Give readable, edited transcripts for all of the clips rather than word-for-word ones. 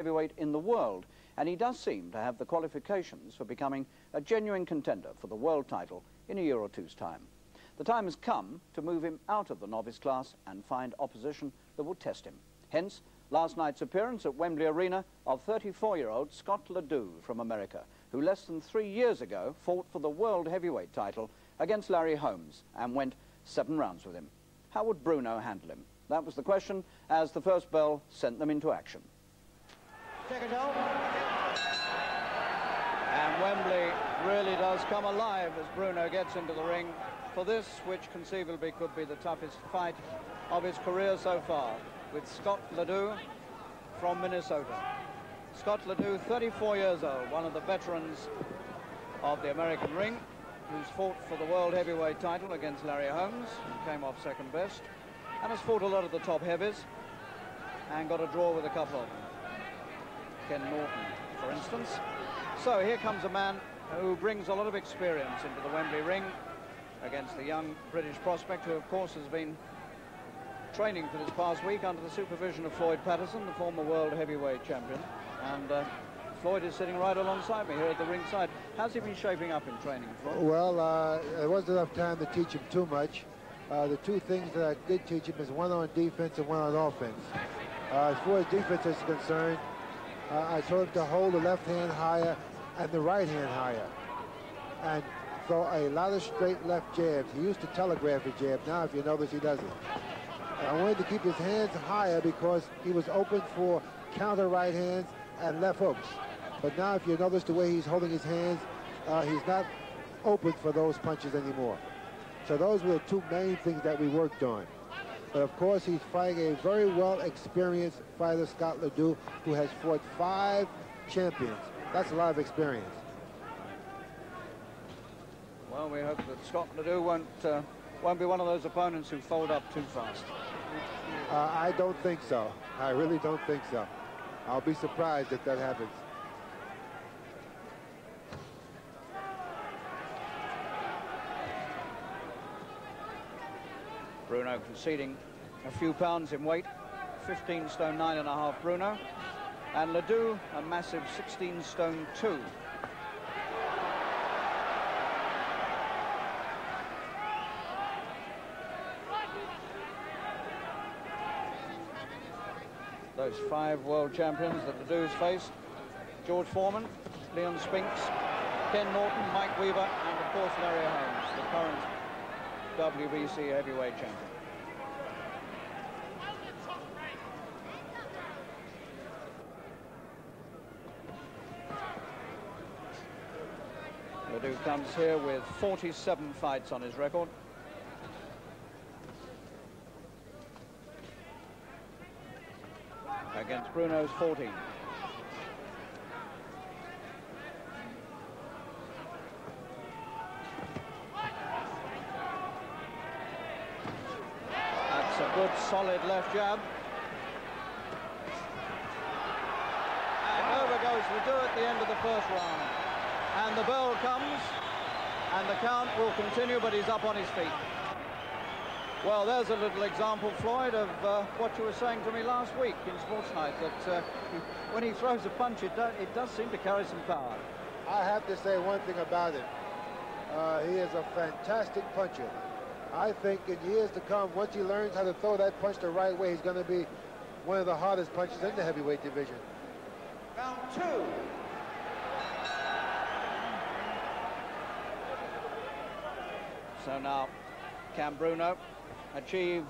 heavyweight in the world, and he does seem to have the qualifications for becoming a genuine contender for the world title in a year or two's time. The time has come to move him out of the novice class and find opposition that will test him. Hence, last night's appearance at Wembley Arena of 34-year-old Scott LeDoux from America, who less than 3 years ago fought for the world heavyweight title against Larry Holmes and went 7 rounds with him. How would Bruno handle him? That was the question as the first bell sent them into action. Second down. And Wembley really does come alive as Bruno gets into the ring for this, which conceivably could be the toughest fight of his career so far, with Scott LeDoux from Minnesota. Scott LeDoux, 34 years old, one of the veterans of the American ring, who's fought for the world heavyweight title against Larry Holmes, who came off second best, and has fought a lot of the top heavies and got a draw with a couple of them. Ken Norton, for instance. So here comes a man who brings a lot of experience into the Wembley ring against the young British prospect, who of course has been training for this past week under the supervision of Floyd Patterson, the former world heavyweight champion. And Floyd is sitting right alongside me here at the ringside. How's he been shaping up in training, Floyd? Well, there wasn't enough time to teach him too much. The two things that I did teach him is one on defense and one on offense. As far as defense is concerned, I told him to hold the left hand higher and the right hand higher, and throw a lot of straight left jabs. He used to telegraph his jab. Now, if you notice, he doesn't. And I wanted to keep his hands higher because he was open for counter right hands and left hooks. But now, if you notice the way he's holding his hands, he's not open for those punches anymore. So those were the two main things that we worked on. But of course, he's fighting a very well-experienced fighter, Scott LeDoux, who has fought 5 champions. That's a lot of experience. Well, we hope that Scott LeDoux won't be one of those opponents who fold up too fast. I don't think so. I really don't think so. I'll be surprised if that happens. Bruno conceding a few pounds in weight, 15 stone 9.5 Bruno, and LeDoux a massive 16 stone 2. Those 5 world champions that LeDoux's faced: George Foreman, Leon Spinks, Ken Norton, Mike Weaver, and of course Larry Holmes, the current WBC heavyweight champion. LeDoux comes here with 47 fights on his record. Against Bruno's 14. That's a good solid left jab. And over goes LeDoux at the end of the first round. And the bell comes, and the count will continue, but he's up on his feet. Well, there's a little example, Floyd, of what you were saying to me last week in Sports Night, that when he throws a punch, it does seem to carry some power. I have to say one thing about him. He is a fantastic puncher. I think in years to come, once he learns how to throw that punch the right way, he's going to be one of the hardest punchers in the heavyweight division. Round 2. So now, can Bruno achieve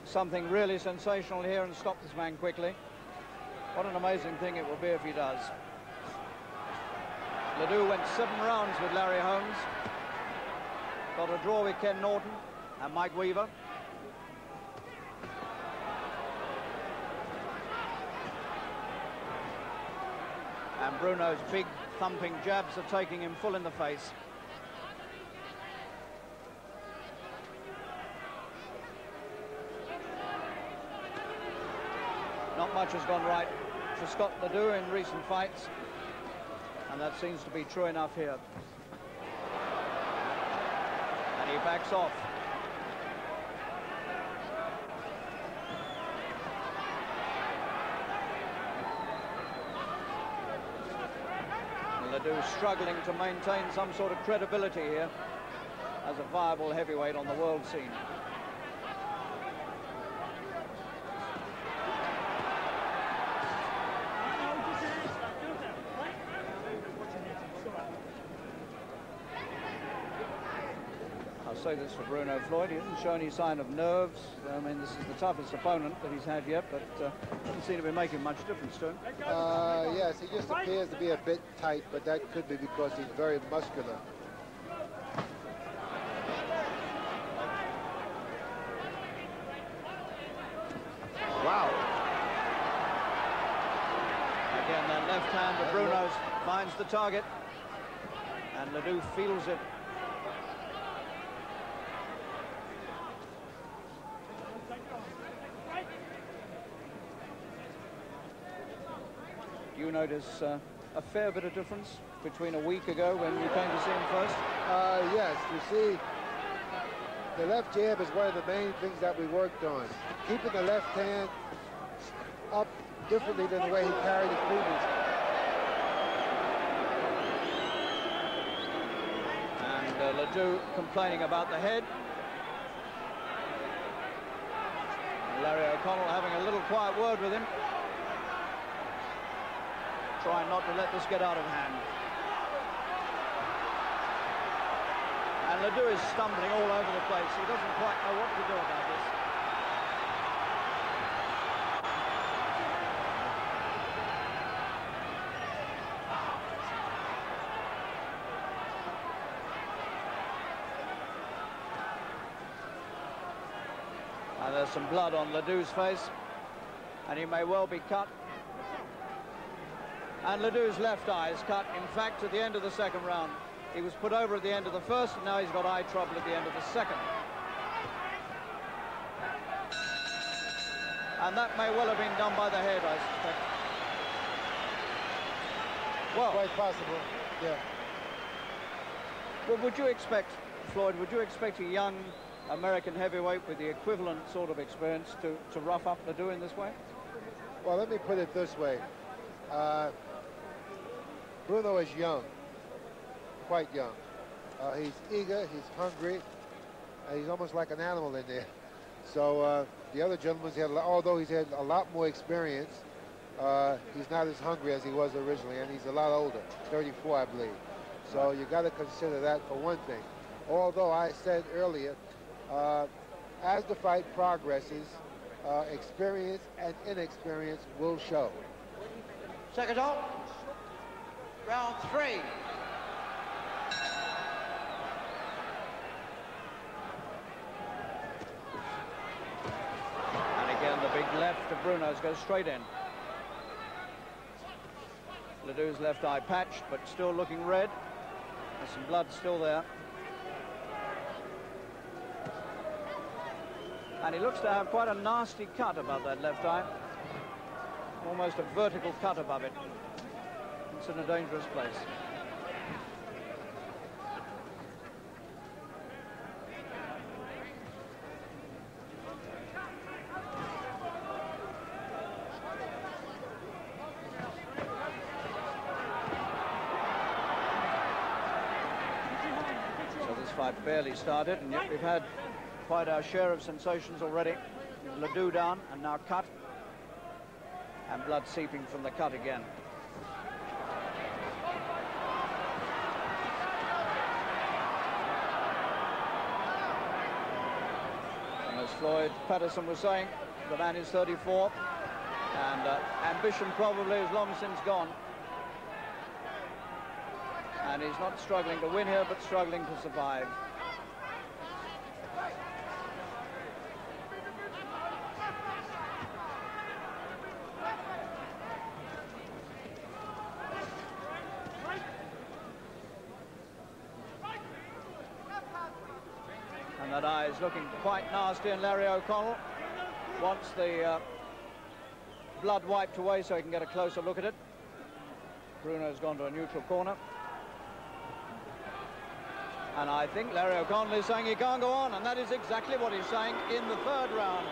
something really sensational here and stop this man quickly? What an amazing thing it will be if he does. LeDoux went 7 rounds with Larry Holmes. Got a draw with Ken Norton and Mike Weaver. And Bruno's big thumping jabs are taking him full in the face. Not much has gone right for Scott LeDoux in recent fights, and that seems to be true enough here. And he backs off. Ledoux struggling to maintain some sort of credibility here as a viable heavyweight on the world scene. I'll say this for Bruno Floyd, he hasn't shown any sign of nerves. I mean, this is the toughest opponent that he's had yet, but doesn't seem to be making much difference to him. Yes, he just appears to be a bit tight, but that could be because he's very muscular. Wow. Again, that left hand of Bruno's finds the target, and Ledoux feels it. You notice a fair bit of difference between a week ago when you came to see him first? Yes, you see, the left jab is one of the main things that we worked on. Keeping the left hand up differently than the way he carried it previously. And Ledoux complaining about the head. Larry O'Connell having a little quiet word with him, trying not to let this get out of hand. And Ledoux is stumbling all over the place. He doesn't quite know what to do about this. And there's some blood on Ledoux's face, and he may well be cut. And Ledoux's left eye is cut, in fact, at the end of the second round. He was put over at the end of the first, and now he's got eye trouble at the end of the second. And that may well have been done by the head, I suspect. Well, quite possible, yeah. Well, would you expect, Floyd, would you expect a young American heavyweight with the equivalent sort of experience to rough up Ledoux in this way? Well, let me put it this way. Bruno is young, quite young. He's eager, he's hungry, he's almost like an animal in there. So the other gentleman's had, although he's had a lot more experience, he's not as hungry as he was originally, and he's a lot older, 34, I believe. So you got to consider that for one thing. Although I said earlier, as the fight progresses, experience and inexperience will show. Second out. Round 3. And again, the big left of Bruno's goes straight in. Ledoux's left eye patched, but still looking red. There's some blood still there. And he looks to have quite a nasty cut above that left eye. Almost a vertical cut above it. It's in a dangerous place. So this fight barely started, and yet we've had quite our share of sensations already. Ledoux down, and now cut. And blood seeping from the cut again. And as Floyd Patterson was saying, the man is 34, and ambition probably is long since gone. And he's not struggling to win here, but struggling to survive. And that eye is looking quite nasty, and Larry O'Connell wants the blood wiped away so he can get a closer look at it. Bruno's gone to a neutral corner. And I think Larry O'Connell is saying he can't go on, and that is exactly what he's saying in the third round.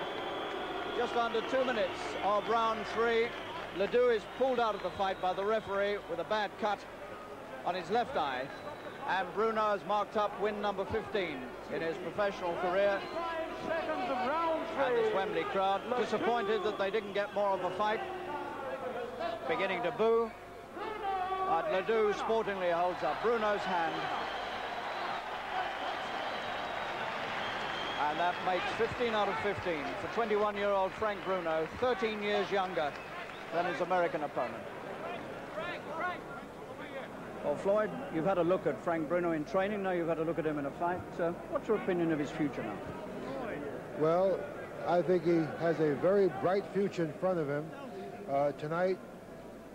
Just under 2 minutes of round 3. Ledoux is pulled out of the fight by the referee with a bad cut on his left eye, and Bruno has marked up win number 15 in his professional career. 5 seconds of round 3. And this Wembley crowd disappointed that they didn't get more of a fight, beginning to boo. But Ledoux sportingly holds up Bruno's hand. And that makes 15 out of 15 for 21-year-old Frank Bruno, 13 years younger than his American opponent. Well, Floyd, you've had a look at Frank Bruno in training, now you've had a look at him in a fight. What's your opinion of his future now? Well, I think he has a very bright future in front of him. Tonight,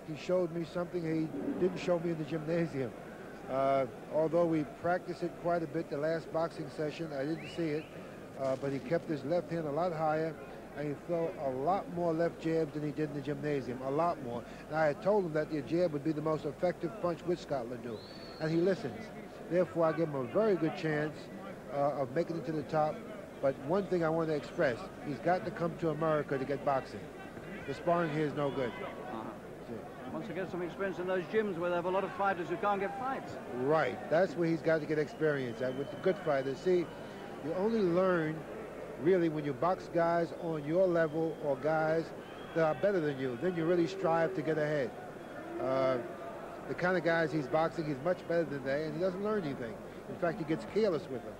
he showed me something he didn't show me in the gymnasium. Although we practiced it quite a bit the last boxing session, I didn't see it, but he kept his left hand a lot higher, and he threw a lot more left jabs than he did in the gymnasium, a lot more. And I had told him that the jab would be the most effective punch with Scott LeDoux, and he listens. Therefore, I give him a very good chance of making it to the top. But one thing I want to express, he's got to come to America to get boxing. The sparring here is no good. Wants to get some experience in those gyms where they have a lot of fighters who can't get fights. Right, that's where he's got to get experience at with the good fighters. See, you only learn really when you box guys on your level or guys that are better than you. Then you really strive to get ahead. The kind of guys he's boxing, he's much better than they, and he doesn't learn anything. In fact, he gets careless with them.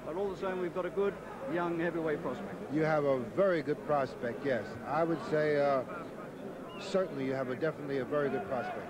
But all the same, we've got a good young heavyweight prospect. You have a very good prospect, yes. I would say certainly you have definitely a very good prospect.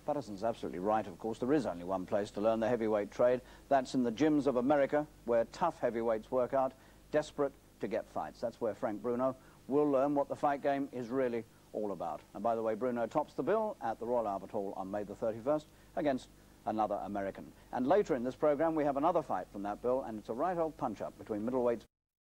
Patterson's absolutely right, of course. There is only one place to learn the heavyweight trade. That's in the gyms of America, where tough heavyweights work out, desperate to get fights. That's where Frank Bruno will learn what the fight game is really all about. And by the way, Bruno tops the bill at the Royal Albert Hall on May the 31st against another American. And later in this program, we have another fight from that bill, and it's a right old punch-up between middleweights.